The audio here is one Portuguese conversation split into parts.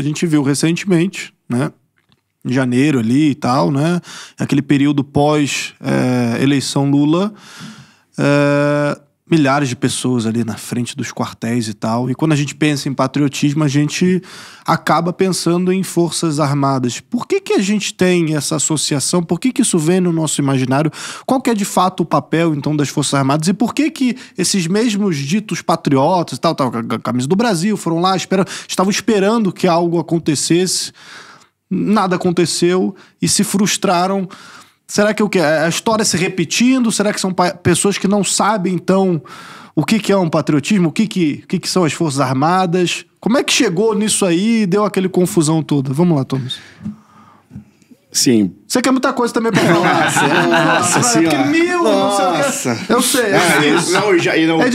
a gente viu recentemente, né? Em janeiro ali e tal, né? Aquele período pós eleição Lula, milhares de pessoas ali na frente dos quartéis e tal. E quando a gente pensa em patriotismo, a gente acaba pensando em Forças Armadas. Por que a gente tem essa associação? Por que isso vem no nosso imaginário? Qual que é de fato o papel, então, das Forças Armadas? E por que esses mesmos ditos patriotas e tal, a camisa do Brasil, foram lá, estavam esperando que algo acontecesse, nada aconteceu e se frustraram? Será que a história se repetindo? Será que são pessoas que não sabem, então, o que é um patriotismo? O que são as Forças Armadas? Como é que chegou nisso aí e deu aquele confusão toda? Vamos lá, Thomas. Sim. Você quer muita coisa também pra falar. Nossa senhora. Nossa. Eu sei.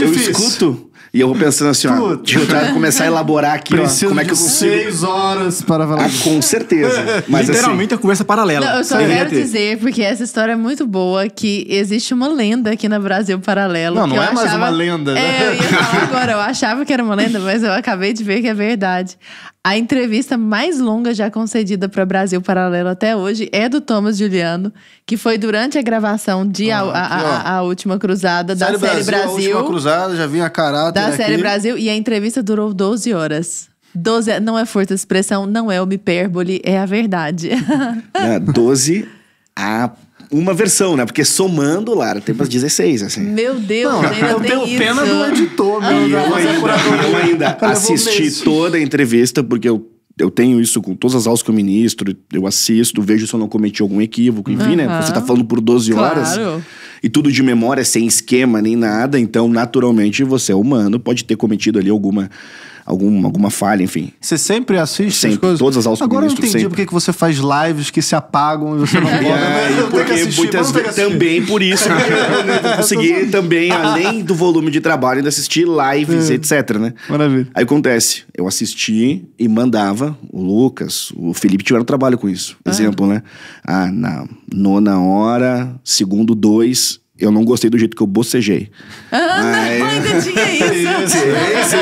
Eu escuto e eu vou pensando assim, ó. Deixa eu começar a elaborar aqui, ó. Como é que eu consigo... 6 horas para falar. Com certeza. Mas, literalmente a conversa paralela. Não, eu só quero dizer, porque essa história é muito boa, que existe uma lenda aqui na Brasil Paralelo. Não é mais uma lenda, né? Eu ia falar agora, eu achava que era uma lenda, mas eu acabei de ver que é verdade. A entrevista mais longa já concedida para Brasil Paralelo até hoje é do Thomas Juliano, que foi durante a gravação de a Última Cruzada da série Brasil. A Última Cruzada, já vinha a caráter da aqui. série Brasil, e a entrevista durou 12 horas. 12, não é força de expressão, não é uma hipérbole, é a verdade. 12 a uma versão, né? Porque somando lá, tem umas 16, assim. Meu Deus, eu tenho pena do editor, Eu ainda assisti toda a entrevista, porque eu tenho isso com todas as aulas que eu ministro, eu assisto, vejo se eu não cometi algum equívoco, enfim, né? Você tá falando por 12 horas. Claro. E tudo de memória, sem esquema, nem nada. Então, naturalmente, você é humano, pode ter cometido ali alguma falha, enfim. Você sempre assiste sempre, as coisas? Todas as aulas que eu Agora eu ministro, entendi sempre. por que você faz lives que se apagam e você não pode. Porque muitas vezes também por isso eu não consegui também, além do volume de trabalho, ainda assistir lives, etc, né? Maravilha. Aí acontece, eu assisti e mandava, o Lucas, o Felipe tiveram trabalho com isso. Exemplo, né? Na 9ª hora, segundo 2... eu não gostei do jeito que eu bocejei. Ainda tinha isso. Sim.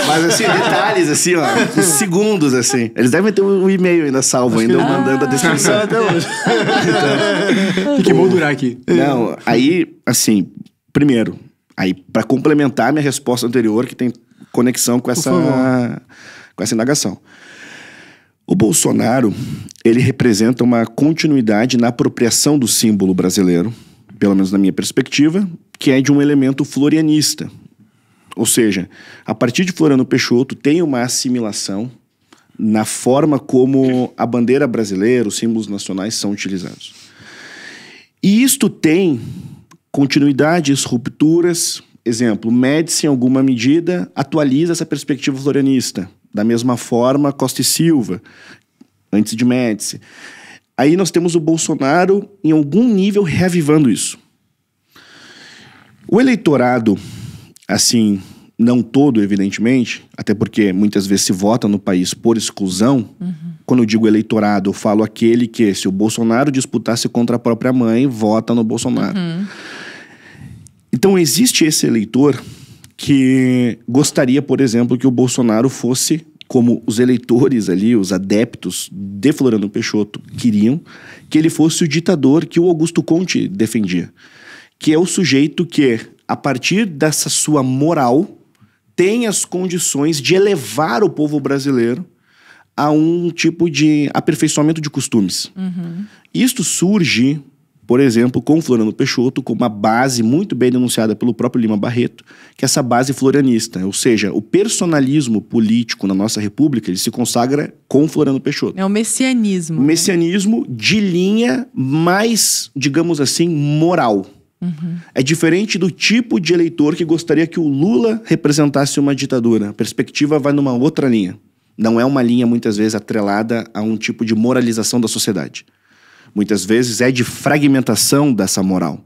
Mas assim, detalhes, assim, ó, uns segundos, assim. Eles devem ter um e-mail ainda salvo, ainda eu mandando a descrição até hoje. Tem que moldurar aqui. Não, aí, assim, primeiro, aí pra complementar a minha resposta anterior, que tem conexão com essa indagação. O Bolsonaro, ele representa uma continuidade na apropriação do símbolo brasileiro, pelo menos na minha perspectiva, que é de um elemento florianista. Ou seja, a partir de Floriano Peixoto tem uma assimilação na forma como a bandeira brasileira, os símbolos nacionais são utilizados. E isto tem continuidades, rupturas. Exemplo, Médici, em alguma medida, atualiza essa perspectiva florianista. Da mesma forma, Costa e Silva, antes de Médici. Aí nós temos o Bolsonaro, em algum nível, reavivando isso. O eleitorado, assim, não todo, evidentemente, até porque muitas vezes se vota no país por exclusão. Quando eu digo eleitorado, eu falo aquele que, se o Bolsonaro disputasse contra a própria mãe, vota no Bolsonaro. Então, existe esse eleitor que gostaria, por exemplo, que o Bolsonaro fosse... como os eleitores ali, os adeptos de Floriano Peixoto queriam, que ele fosse o ditador que o Augusto Conte defendia. Que é o sujeito que, a partir dessa sua moral, tem as condições de elevar o povo brasileiro a um tipo de aperfeiçoamento de costumes. Isto surge, por exemplo, com Floriano Peixoto, com uma base muito bem denunciada pelo próprio Lima Barreto, que é essa base florianista. Ou seja, o personalismo político na nossa república, ele se consagra com Floriano Peixoto. É o messianismo. O messianismo de linha mais, digamos assim, moral. É diferente do tipo de eleitor que gostaria que o Lula representasse uma ditadura. A perspectiva vai numa outra linha. Não é uma linha, muitas vezes, atrelada a um tipo de moralização da sociedade. Muitas vezes é de fragmentação dessa moral.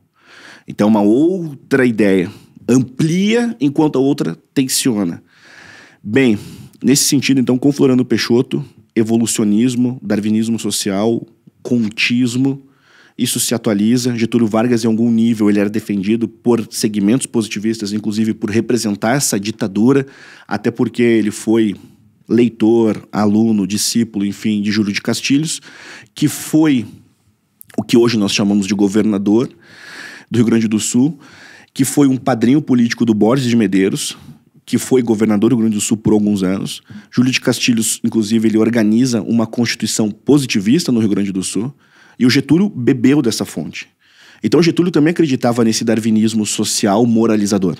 Então, uma outra ideia amplia enquanto a outra tensiona. Bem, nesse sentido, então, com Floriano Peixoto, evolucionismo, darwinismo social, contismo, isso se atualiza. Getúlio Vargas, em algum nível, ele era defendido por segmentos positivistas, inclusive por representar essa ditadura, até porque ele foi leitor, aluno, discípulo, enfim, de Júlio de Castilhos, que foi o que hoje nós chamamos de governador do Rio Grande do Sul, que foi um padrinho político do Borges de Medeiros, que foi governador do Rio Grande do Sul por alguns anos. Júlio de Castilhos, inclusive, ele organiza uma constituição positivista no Rio Grande do Sul, e o Getúlio bebeu dessa fonte. Então o Getúlio também acreditava nesse darwinismo social moralizador.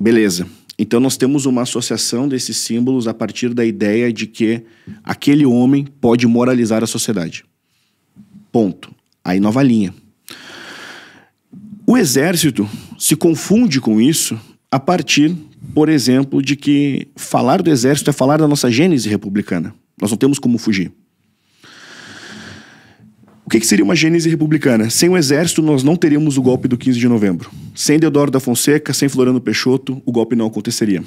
Beleza. Então nós temos uma associação desses símbolos a partir da ideia de que aquele homem pode moralizar a sociedade. Ponto. Aí nova linha. O exército se confunde com isso a partir, por exemplo, de que falar do exército é falar da nossa gênese republicana. Nós não temos como fugir. O que seria uma gênese republicana? Sem o exército, nós não teríamos o golpe do 15 de novembro. Sem Deodoro da Fonseca, sem Floriano Peixoto, o golpe não aconteceria.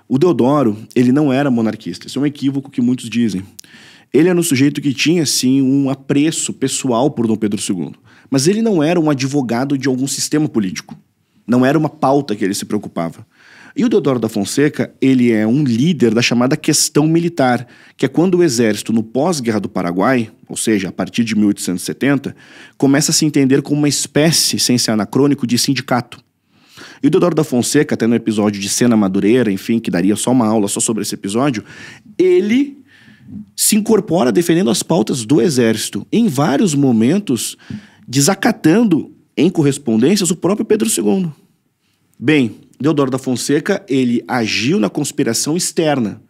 O Deodoro, ele não era monarquista. Isso é um equívoco que muitos dizem. Ele era um sujeito que tinha, sim, um apreço pessoal por Dom Pedro II. Mas ele não era um advogado de algum sistema político. Não era uma pauta que ele se preocupava. E o Deodoro da Fonseca, ele é um líder da chamada questão militar, que é quando o exército, no pós-guerra do Paraguai, ou seja, a partir de 1870, começa a se entender como uma espécie, sem ser anacrônico, de sindicato. E o Deodoro da Fonseca, até no episódio de Sena Madureira, enfim, que daria só uma aula só sobre esse episódio, ele se incorpora defendendo as pautas do exército, em vários momentos desacatando em correspondências o próprio Pedro II. Bem, Deodoro da Fonseca, ele agiu na conspiração externa.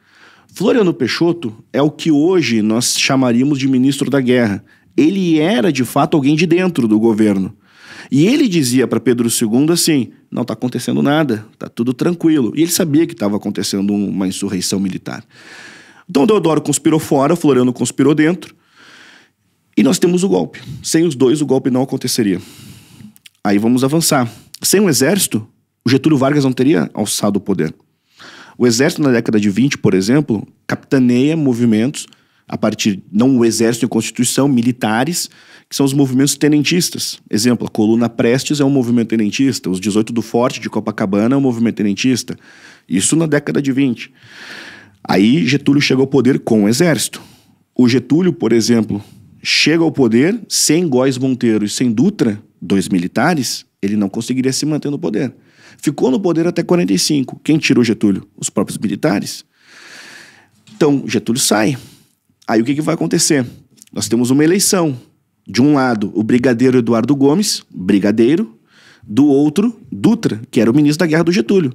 Floriano Peixoto é o que hoje nós chamaríamos de ministro da guerra. Ele era, de fato, alguém de dentro do governo. E ele dizia para Pedro II assim, não está acontecendo nada, está tudo tranquilo. E ele sabia que estava acontecendo uma insurreição militar. Então Deodoro conspirou fora, Floriano conspirou dentro, e nós temos o golpe. Sem os dois, o golpe não aconteceria. Aí vamos avançar. Sem o exército, o Getúlio Vargas não teria alçado o poder. O exército, na década de 20, por exemplo, capitaneia movimentos a partir, não o exército e a Constituição, militares, que são os movimentos tenentistas. Exemplo, a Coluna Prestes é um movimento tenentista, os 18 do Forte de Copacabana é um movimento tenentista. Isso na década de 20. Aí Getúlio chega ao poder com o exército. O Getúlio, por exemplo, chega ao poder sem Góes Monteiro e sem Dutra, dois militares, ele não conseguiria se manter no poder. Ficou no poder até 45. Quem tirou Getúlio? Os próprios militares. Então, Getúlio sai. Aí o que vai acontecer? Nós temos uma eleição. De um lado, o brigadeiro Eduardo Gomes, brigadeiro. Do outro, Dutra, que era o ministro da guerra do Getúlio.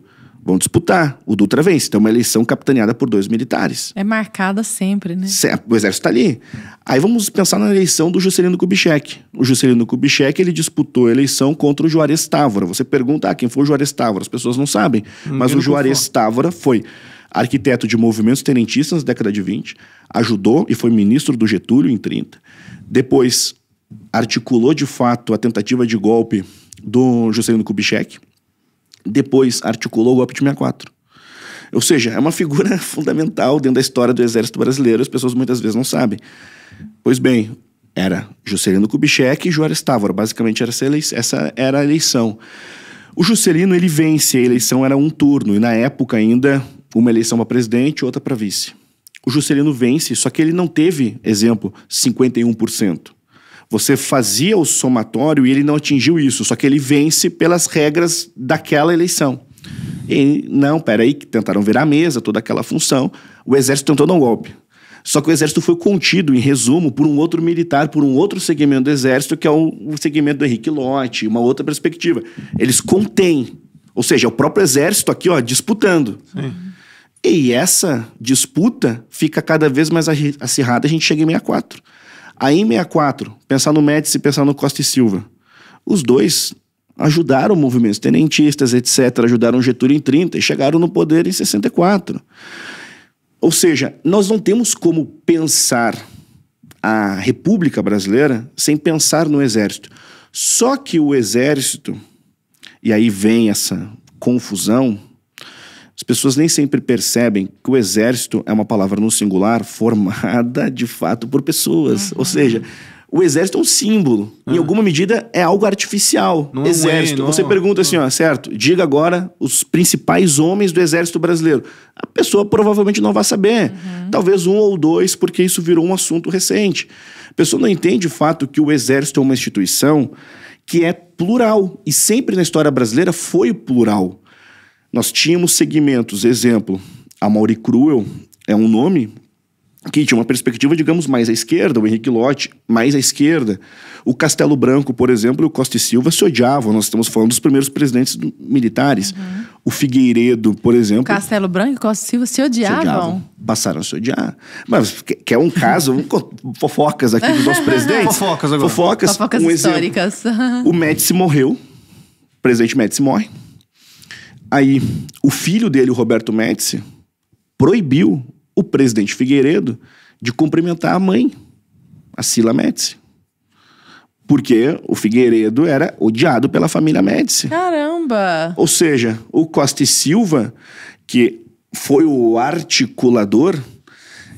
Vão disputar. O Dutra vence. Então, uma eleição capitaneada por dois militares. É marcada sempre, né? O exército está ali. Aí vamos pensar na eleição do Juscelino Kubitschek. O Juscelino Kubitschek, ele disputou a eleição contra o Juarez Távora. Você pergunta, quem foi o Juarez Távora? As pessoas não sabem. Mas o Juarez Távora foi arquiteto de movimentos tenentistas na década de 20, ajudou e foi ministro do Getúlio em 30. Depois, articulou de fato a tentativa de golpe do Juscelino Kubitschek. Depois articulou o golpe de 64. Ou seja, é uma figura fundamental dentro da história do exército brasileiro. As pessoas muitas vezes não sabem. Pois bem, era Juscelino Kubitschek e Juarez Távora. Basicamente essa era a eleição. O Juscelino, ele vence. A eleição era um turno. E na época ainda, uma eleição para presidente e outra para vice. O Juscelino vence, só que ele não teve, exemplo, 51%. Você fazia o somatório e ele não atingiu isso, só que ele vence pelas regras daquela eleição. E não, peraí, que tentaram virar a mesa, toda aquela função. O exército tentou dar um golpe. Só que o exército foi contido, em resumo, por um outro militar, por um outro segmento do exército, que é o segmento do Henrique Lott, uma outra perspectiva. Eles contêm, ou seja, é o próprio exército aqui, disputando. Sim. E essa disputa fica cada vez mais acirrada, a gente chega em 64. Aí em 64, pensar no Médici e pensar no Costa e Silva. Os dois ajudaram movimentos tenentistas, etc. Ajudaram Getúlio em 30 e chegaram no poder em 64. Ou seja, nós não temos como pensar a República Brasileira sem pensar no Exército. Só que o Exército, e aí vem essa confusão, as pessoas nem sempre percebem que o exército é uma palavra no singular formada, de fato, por pessoas. Ou seja, O exército é um símbolo. Em alguma medida, é algo artificial. Não é um Exército. não. Você pergunta assim, ó, certo? Diga agora os principais homens do exército brasileiro. A pessoa provavelmente não vai saber. Talvez 1 ou 2, porque isso virou um assunto recente. A pessoa não entende o fato que o exército é uma instituição que é plural. E sempre na história brasileira foi plural. Nós tínhamos segmentos, exemplo, a Mauri Cruel é um nome que tinha uma perspectiva, digamos, mais à esquerda, o Henrique Lott, mais à esquerda. O Castelo Branco, por exemplo, e o Costa e Silva se odiavam. Nós estamos falando dos primeiros presidentes militares. O Figueiredo, por exemplo... Castelo Branco e Costa e Silva se odiavam. Passaram a se odiar. Mas que é um caso... fofocas aqui dos nossos presidentes. Fofocas agora. Fofocas Fofocas históricas. O Médici morreu. O presidente Médici morre. Aí, o filho dele, o Roberto Médici, proibiu o presidente Figueiredo de cumprimentar a mãe, a Cila Médici. Porque o Figueiredo era odiado pela família Médici. Caramba! Ou seja, o Costa e Silva, que foi o articulador,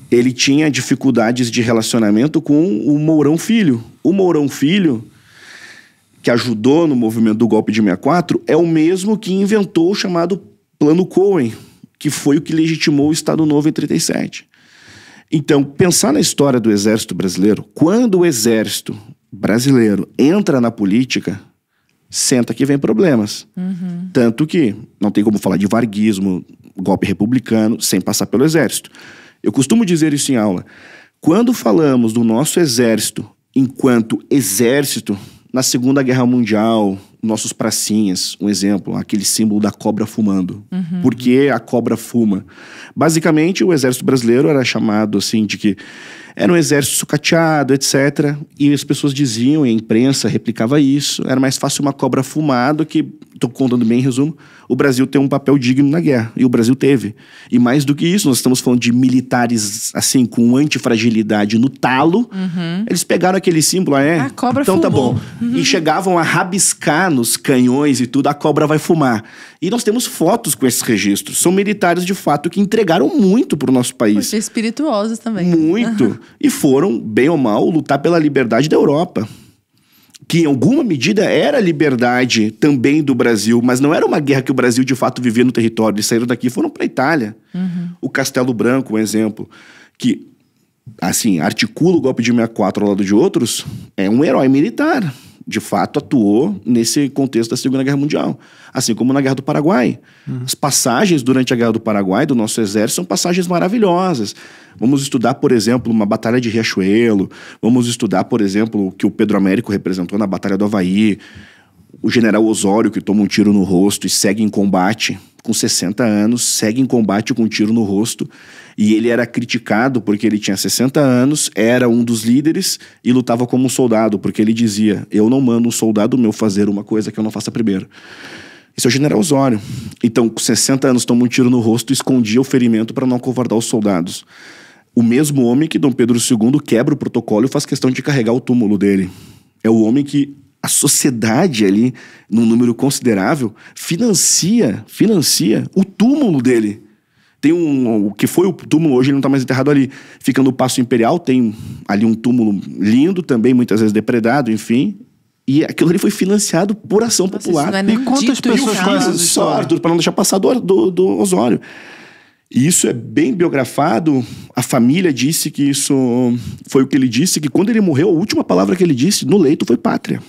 ele tinha dificuldades de relacionamento com o Mourão Filho. O Mourão Filho, que ajudou no movimento do golpe de 64, é o mesmo que inventou o chamado Plano Cohen, que foi o que legitimou o Estado Novo em 37. Então, pensar na história do Exército Brasileiro, quando o Exército Brasileiro entra na política, senta que vem problemas. Tanto que não tem como falar de varguismo, golpe republicano, sem passar pelo Exército. Eu costumo dizer isso em aula. Quando falamos do nosso Exército enquanto exército, na Segunda Guerra Mundial, nossos pracinhas, um exemplo, aquele símbolo da cobra fumando. Por que a cobra fuma? Basicamente, o exército brasileiro era chamado assim de que era um exército sucateado, etc. E as pessoas diziam, e a imprensa replicava isso, era mais fácil uma cobra fumar do que, estou contando bem em resumo, o Brasil ter um papel digno na guerra. E o Brasil teve. E mais do que isso, nós estamos falando de militares, assim, com antifragilidade no talo. Eles pegaram aquele símbolo, A cobra então tá fumou. bom. E chegavam a rabiscar nos canhões e tudo, a cobra vai fumar. E nós temos fotos com esses registros. São militares, de fato, que entregaram muito pro nosso país. Poxa, espirituosos também. Muito. E foram, bem ou mal, lutar pela liberdade da Europa. Que em alguma medida era a liberdade também do Brasil, mas não era uma guerra que o Brasil de fato vivia no território. Eles saíram daqui e foram para a Itália. O Castelo Branco, um exemplo, que assim, articula o golpe de 64 ao lado de outros, é um herói militar. De fato, atuou nesse contexto da Segunda Guerra Mundial. Assim como na Guerra do Paraguai. As passagens durante a Guerra do Paraguai do nosso exército são passagens maravilhosas. Vamos estudar, por exemplo, uma batalha de Riachuelo. Vamos estudar, por exemplo, o que o Pedro Américo representou na Batalha do Havaí. O general Osório, que toma um tiro no rosto e segue em combate, com 60 anos, segue em combate com um tiro no rosto. E ele era criticado porque ele tinha 60 anos, era um dos líderes e lutava como um soldado, porque ele dizia, eu não mando um soldado meu fazer uma coisa que eu não faça primeiro. Esse é o general Osório. Então, com 60 anos, toma um tiro no rosto e escondia o ferimento para não acovardar os soldados. O mesmo homem que Dom Pedro II quebra o protocolo e faz questão de carregar o túmulo dele. É o homem que a sociedade ali, num número considerável, financia o túmulo dele. Tem o que foi o túmulo, hoje ele não está mais enterrado ali. Fica no Paço Imperial, tem ali um túmulo lindo, também muitas vezes depredado, enfim. E aquilo ali foi financiado por ação popular. Isso não é nem E quantas dito, pessoas então. conhecem essa Só, história? Arthur, para não deixar passar do Osório. E isso é bem biografado. A família disse que isso foi o que ele disse, que quando ele morreu, a última palavra que ele disse no leito foi pátria.